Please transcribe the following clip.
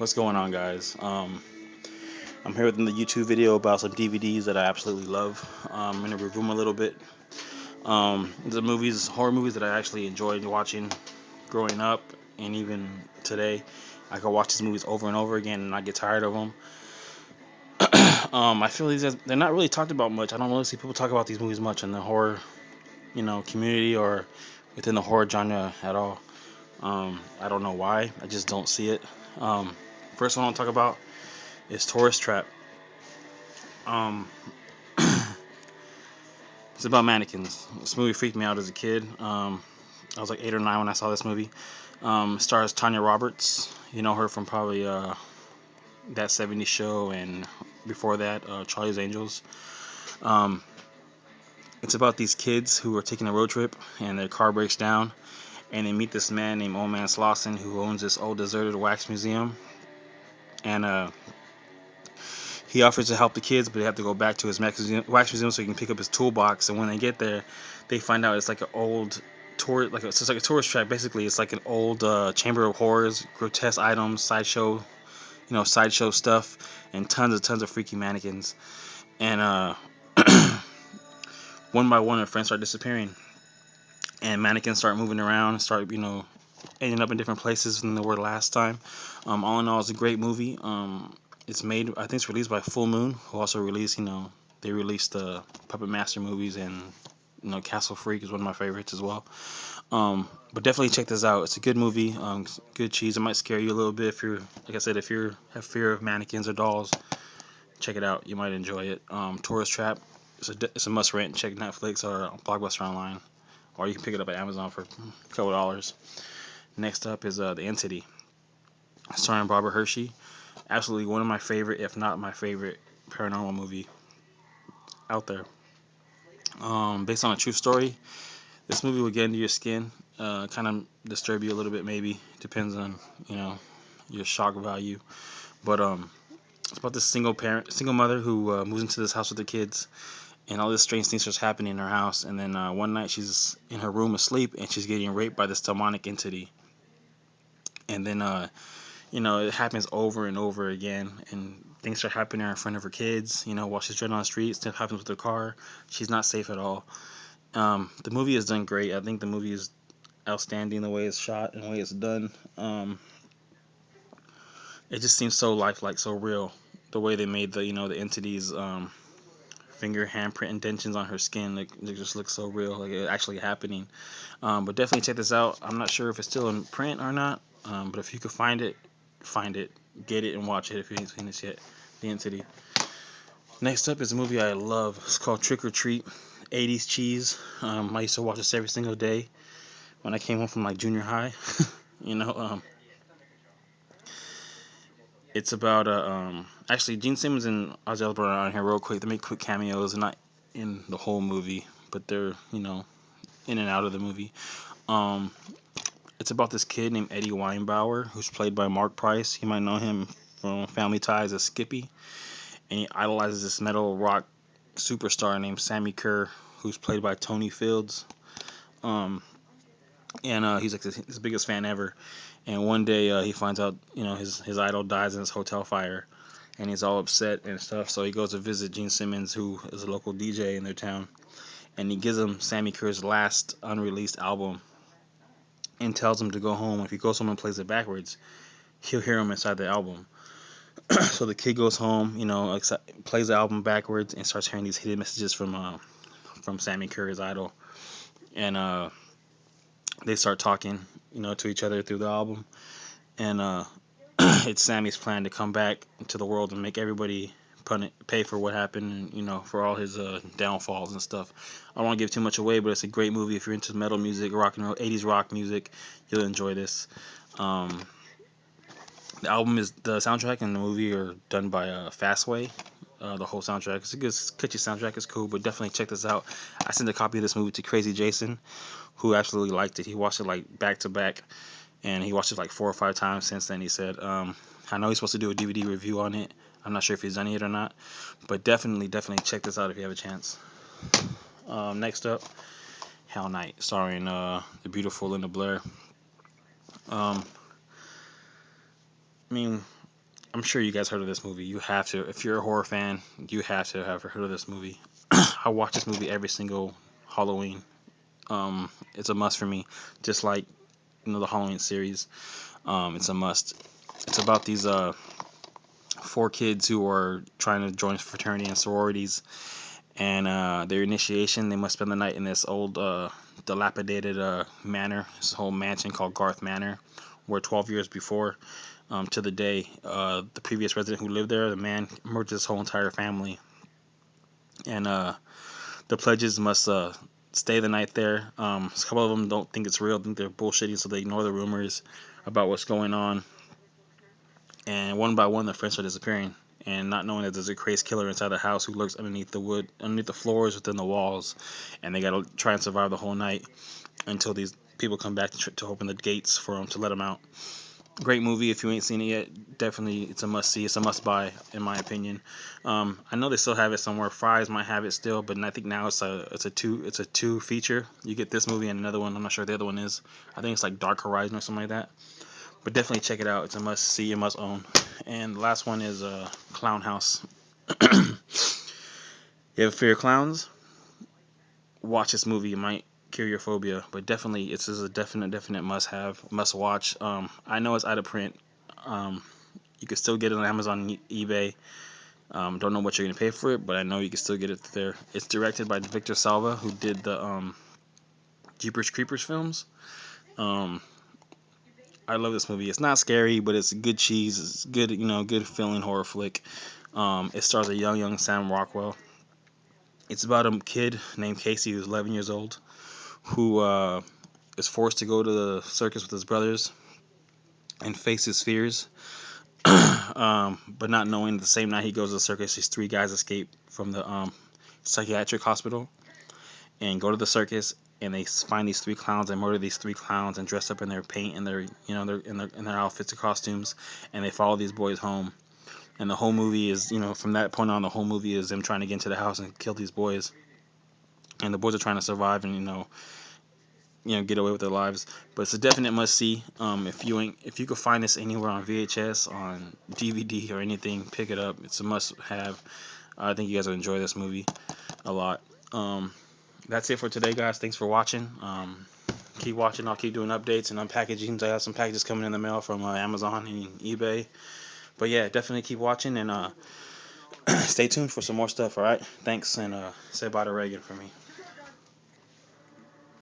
What's going on, guys? I'm here with the YouTube video about some DVDs that I absolutely love. I'm gonna review them a little bit. Horror movies that I actually enjoyed watching growing up, and even today. I can watch these movies over and over again and not get tired of them. I feel they're not really talked about much. I don't really see people talk about these movies much in the horror, community or within the horror genre at all. I don't know why. I just don't see it. First one I'll talk about is Tourist Trap. Um, it's about mannequins. This movie freaked me out as a kid. I was like 8 or 9 when I saw this movie. Stars Tanya Roberts. You know her from probably that '70s show and before that, Charlie's Angels. Um, it's about these kids who are taking a road trip and their car breaks down, and they meet this man named Old Man Slauson who owns this old deserted wax museum. And he offers to help the kids, but they have to go back to his wax museum so he can pick up his toolbox. And when they get there, they find out it's like an old tour, it's like a tourist trap. Basically, it's like an old chamber of horrors, grotesque items, sideshow stuff, and tons of freaky mannequins. And one by one, their friends start disappearing, and mannequins start moving around, and start ending up in different places than they were last time. All in all, it's a great movie. It's made, I think it's released by Full Moon, who also released, they released the Puppet Master movies, and Castle Freak is one of my favorites as well. But definitely check this out. It's a good movie. Good cheese. It might scare you a little bit if you're, like I said, if you have fear of mannequins or dolls. Check it out. You might enjoy it. Tourist Trap. It's a must rent. Check Netflix or Blockbuster online, or you can pick it up at Amazon for a couple dollars. Next up is The Entity, starring Barbara Hershey. Absolutely one of my favorite, if not my favorite, paranormal movie out there. Based on a true story, this movie will get into your skin, kind of disturb you a little bit, maybe depends on your shock value. But it's about this single mother who moves into this house with her kids, and all this strange things starts happening in her house. And then one night she's in her room asleep, and she's getting raped by this demonic entity. And then it happens over and over again, and things start happening in front of her kids. While she's driving on the street, stuff happens with her car. She's not safe at all. The movie is done great. I think the movie is outstanding the way it's shot and the way it's done. It just seems so lifelike, so real. The way they made the entity's finger handprint indentions on her skin, like it just looks so real, like it actually happening. But definitely check this out. I'm not sure if it's still in print or not, but if you could find it, get it, and watch it if you haven't seen this yet. The Entity. Next up is a movie I love. It's called Trick or Treat. 80s cheese. I used to watch this every single day when I came home from like junior high. you know, um, it's about actually Gene Simmons and Ozzy Osbourne are on here real quick. They make quick cameos. They're not in the whole movie, but they're in and out of the movie. Um, it's about this kid named Eddie Weinbauer, who's played by Mark Price. You might know him from Family Ties as Skippy, and he idolizes this metal rock superstar named Sammy Kerr, who's played by Tony Fields. Um, and he's like his biggest fan ever. And one day he finds out, his idol dies in this hotel fire, and he's all upset and stuff. So he goes to visit Gene Simmons, who is a local DJ in their town, and he gives him Sammy Kerr's last unreleased album, and tells him to go home. If he goes home and plays it backwards, he'll hear him inside the album. So the kid goes home, plays the album backwards, and starts hearing these hidden messages from Sammy Kerr's idol, and they start talking, to each other through the album, and it's Sammy's plan to come back to the world and make everybody pay for what happened, for all his downfalls and stuff. I don't want to give too much away, but it's a great movie. If you're into metal music, rock and roll, 80s rock music, you'll enjoy this. Um, the soundtrack and the movie are done by Fastway. The whole soundtrack. It's a good, catchy soundtrack. It's cool, but definitely check this out. I sent a copy of this movie to Crazy Jason, who absolutely liked it. He watched it like back to back, and he watched it like 4 or 5 times since then. He said, I know he's supposed to do a DVD review on it. I'm not sure if he's done it or not, but definitely check this out if you have a chance. Next up, Hell Night, starring the beautiful Linda Blair. Um, I mean, I'm sure you guys heard of this movie. You have to, if you're a horror fan, you have to have heard of this movie. I watch this movie every single Halloween. It's a must for me. Just like the Halloween series, it's a must. It's about these four kids who are trying to join fraternity and sororities, and their initiation, they must spend the night in this old dilapidated manor, this whole mansion called Garth Manor, where 12 years before, to the day, the previous resident who lived there, the man murdered his whole entire family, and the pledges must stay the night there. A couple of them don't think it's real, think they're bullshitting, so they ignore the rumors about what's going on, and one by one, the friends are disappearing. And not knowing that there's a crazy killer inside the house who lurks underneath the wood, underneath the floors, within the walls, and they gotta try and survive the whole night until these people come back to open the gates for them to let them out. Great movie. If you ain't seen it yet, definitely it's a must see. It's a must buy in my opinion. I know they still have it somewhere. Fries might have it still, but I think now it's a two feature. You get this movie and another one. I'm not sure what the other one is. I think it's like Dark Horizon or something like that. But definitely check it out. It's a must see, a must own. And the last one is Clown House. You have a fear of clowns? Watch this movie. It might cure your phobia, but definitely it's a definite must have, must watch. I know it's out of print. Um, you can still get it on Amazon and eBay. Don't know what you're gonna pay for it, but I know you can still get it there. It's directed by Victor Salva, who did the Jeepers Creepers films. Um, I love this movie. It's not scary, but it's good cheese. It's good, good feeling horror flick. It stars a young Sam Rockwell. It's about a kid named Casey who's 11 years old who is forced to go to the circus with his brothers and face his fears. But not knowing the same night he goes to the circus, these three guys escape from the psychiatric hospital and go to the circus, and they find these three clowns and murder these three clowns and dress up in their paint and their their outfits and costumes, and they follow these boys home. And the whole movie is, from that point on, the whole movie is them trying to get into the house and kill these boys, and the boys are trying to survive and get away with their lives. But it's a definite must see. If you could find this anywhere on VHS, on DVD or anything, pick it up. It's a must have. I think you guys will enjoy this movie a lot. That's it for today, guys. Thanks for watching. Keep watching. I'll keep doing updates and unpackaging. I have some packages coming in the mail from Amazon and eBay. But yeah, definitely keep watching and stay tuned for some more stuff. All right. Thanks, and say bye to Reagan for me.